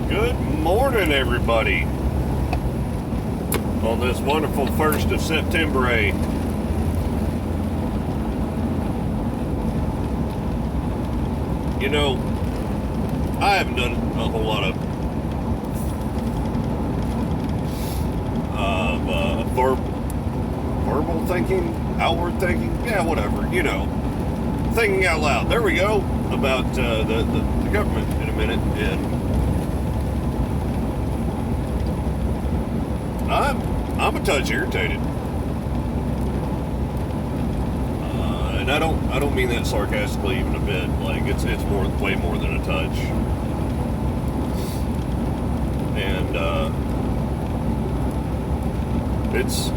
Good morning, everybody. On this wonderful 1st of September, you know, I haven't done a whole lot of verbal thinking, outward thinking, yeah, whatever, you know, thinking out loud. There we go, about the government in a minute, and I'm a touch irritated, and I don't mean that sarcastically even a bit. Like it's way more than a touch, and it's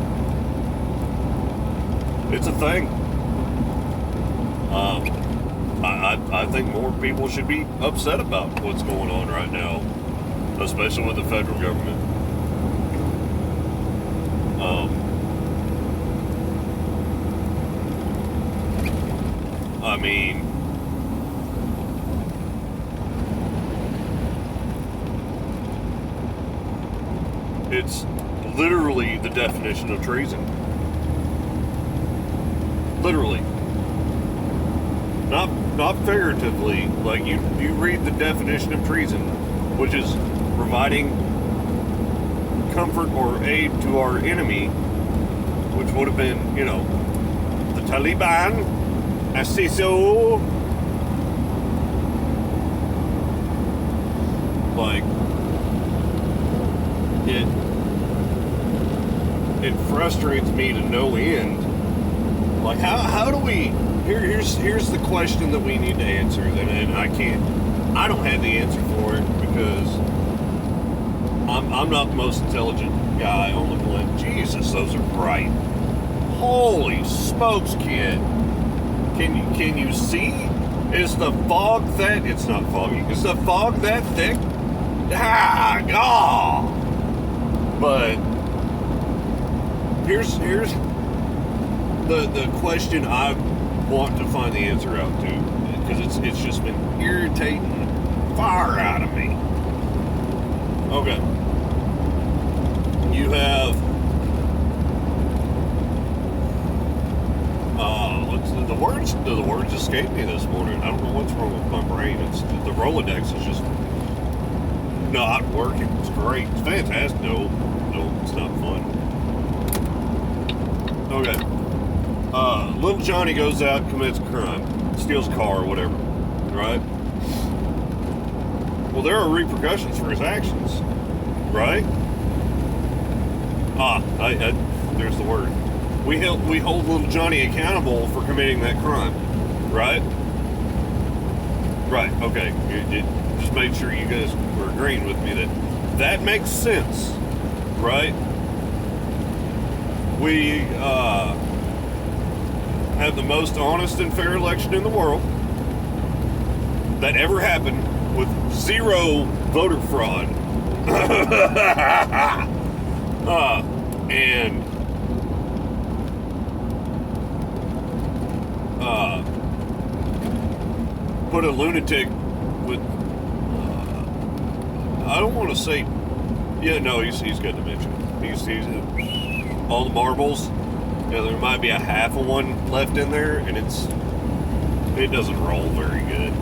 a thing. I think more people should be upset about what's going on right now, especially with the federal government. I mean, it's literally the definition of treason. Literally. Not figuratively. Like, you read the definition of treason, which is providing comfort or aid to our enemy, which would have been, you know, the Taliban, ISISO. Like, it frustrates me to no end. Like, how do we? Here's the question that we need to answer, and I don't have the answer for it because I'm not the most intelligent guy on the planet. Jesus, those are bright. Holy smokes, kid! Can you see? Is the fog that? It's not foggy. Is the fog that thick? God! But here's the question I want to find the answer out to, because it's just been irritating the fire out of me. Okay. You have the words escape me this morning. I don't know what's wrong with my brain. It's the Rolodex is just not working. It's great. It's fantastic. No, it's not fun. Okay. Little Johnny goes out and commits a crime. Steals a car or whatever. Right? Well, there are repercussions for his actions. Right? There's the word. We hold little Johnny accountable for committing that crime. Right? Right, okay. Just make sure you guys were agreeing with me that makes sense. Right? We, have the most honest and fair election in the world that ever happened with zero voter fraud. And put a lunatic with I don't want to say, yeah, no, he's got dementia. He's all the marbles. Yeah, there might be a half of one left in there, and it doesn't roll very good.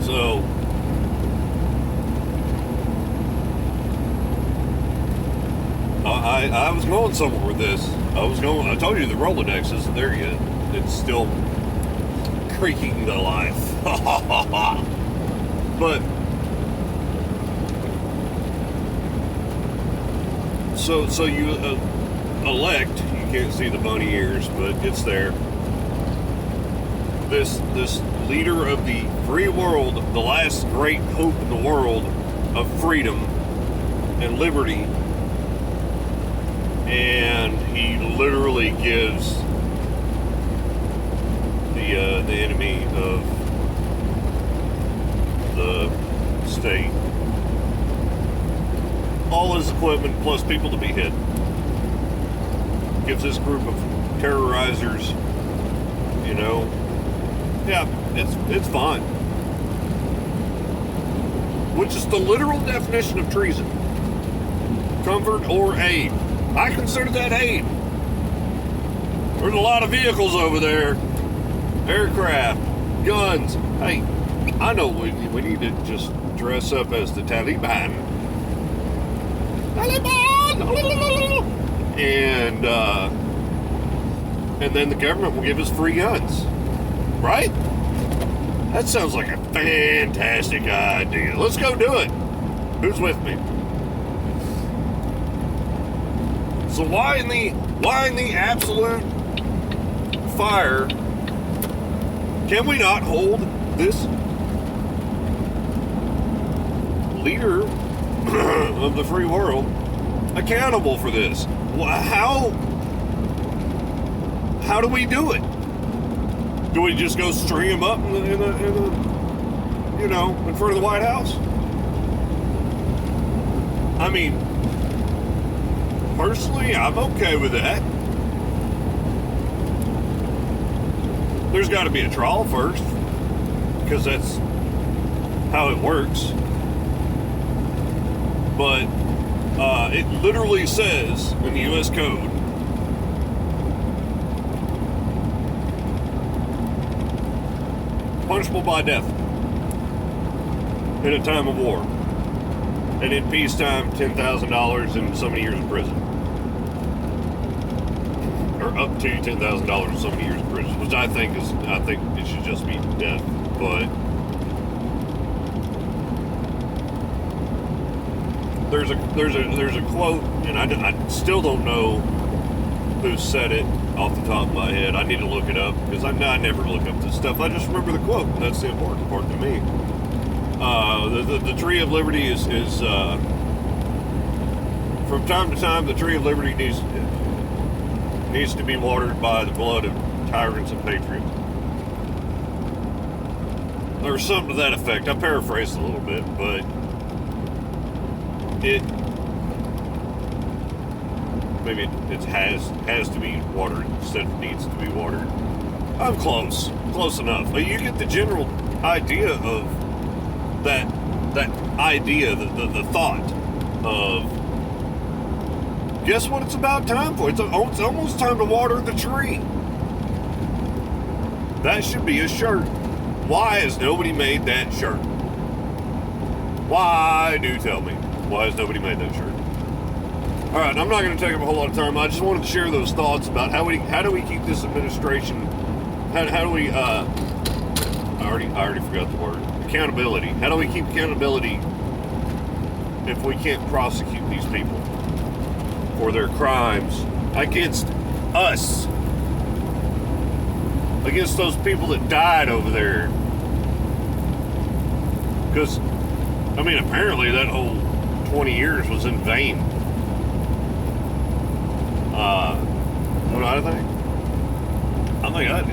So I was going somewhere with this. I told you the Rolodex isn't there yet. It's still creaking to life. But so you elect, you can't see the bunny ears, but it's there, this leader of the free world, the last great hope in the world of freedom and liberty, and he literally gives the enemy of the state all his equipment plus people to be hit. Gives this group of terrorizers, Yeah, it's fine. Which is the literal definition of treason. Comfort or aid. I consider that aid. There's a lot of vehicles over there. Aircraft, guns. Hey, I know we need to just dress up as the Taliban. And then the government will give us free guns. Right? That sounds like a fantastic idea. Let's go do it. Who's with me? So why in the absolute fire can we not hold this leader of the free world accountable for this? How do we do it? Do we just go string him up in front of the White House? I mean, personally, I'm okay with that. There's got to be a trial first, because that's how it works. But it literally says in the U.S. Code, punishable by death in a time of war. And in peacetime, $10,000 and so many years in prison. Or up to $10,000 and so many years in prison, which I think it should just be death. But there's a quote, and I still don't know who said it off the top of my head. I need to look it up, because I never look up this stuff. I just remember the quote, and that's the important part to me. The Tree of Liberty is from time to time, the Tree of Liberty needs to be watered by the blood of tyrants and patriots. Or something to that effect. I paraphrased a little bit, but it has to be watered instead of needs to be watered. I'm close enough. But you get the general idea of that idea, the thought of, guess what it's about time for? It's almost time to water the tree. That should be a shirt. Why has nobody made that shirt? Why? Do tell me. Why has nobody made that shirt? All right, I'm not going to take up a whole lot of time. I just wanted to share those thoughts about how do we keep this administration, how do we, I already forgot the word, accountability. How do we keep accountability if we can't prosecute these people for their crimes against us, against those people that died over there? Because, I mean, apparently that whole 20 years was in vain. What do I think?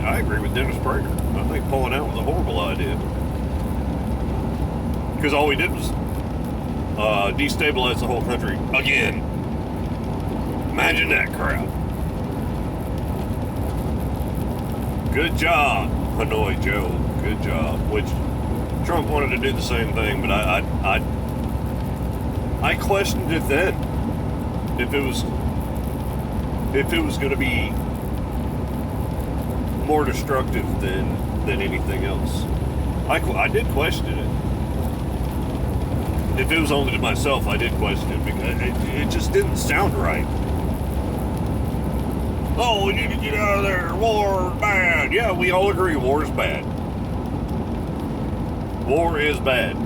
I agree with Dennis Prager. I think pulling out was a horrible idea. Because all we did was destabilize the whole country again. Imagine that crap. Good job, Hanoi Joe. Good job. Which Trump wanted to do the same thing, but I questioned it then. If it was going to be more destructive than anything else. I did question it. If it was only to myself, I did question it, because it just didn't sound right. Oh, we need to get out of there. War is bad. Yeah, we all agree war is bad. War is bad,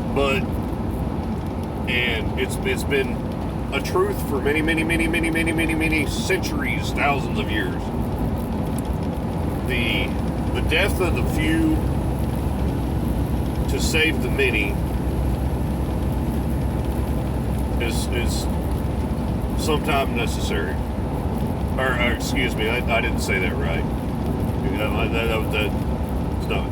and it's been a truth for many centuries, thousands of years. The death of the few to save the many is sometimes necessary. Or excuse me, I didn't say that right. It's not.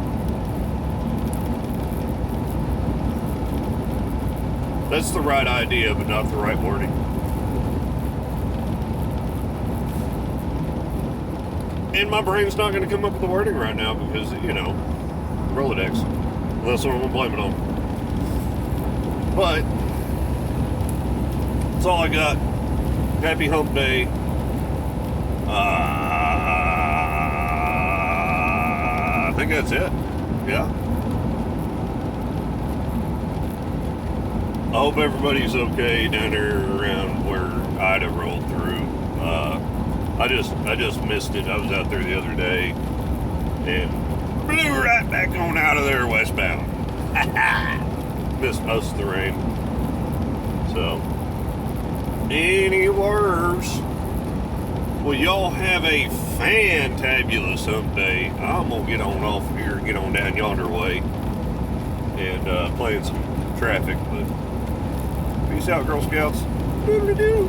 That's the right idea, but not the right wording. And my brain's not going to come up with the wording right now because, Rolodex. Well, that's what I'm gonna blame it on. But that's all I got. Happy hump day. I think that's it. Yeah. I hope everybody's okay down there around where Ida rolled through. I just missed it. I was out there the other day and blew right back on out of there westbound. Missed most of the rain. So, any worse? Well, y'all have a fantabulous hump day. I'm gonna get on off here, get on down yonder way, and playing some traffic. But peace out, Girl Scouts. Doodly-doo.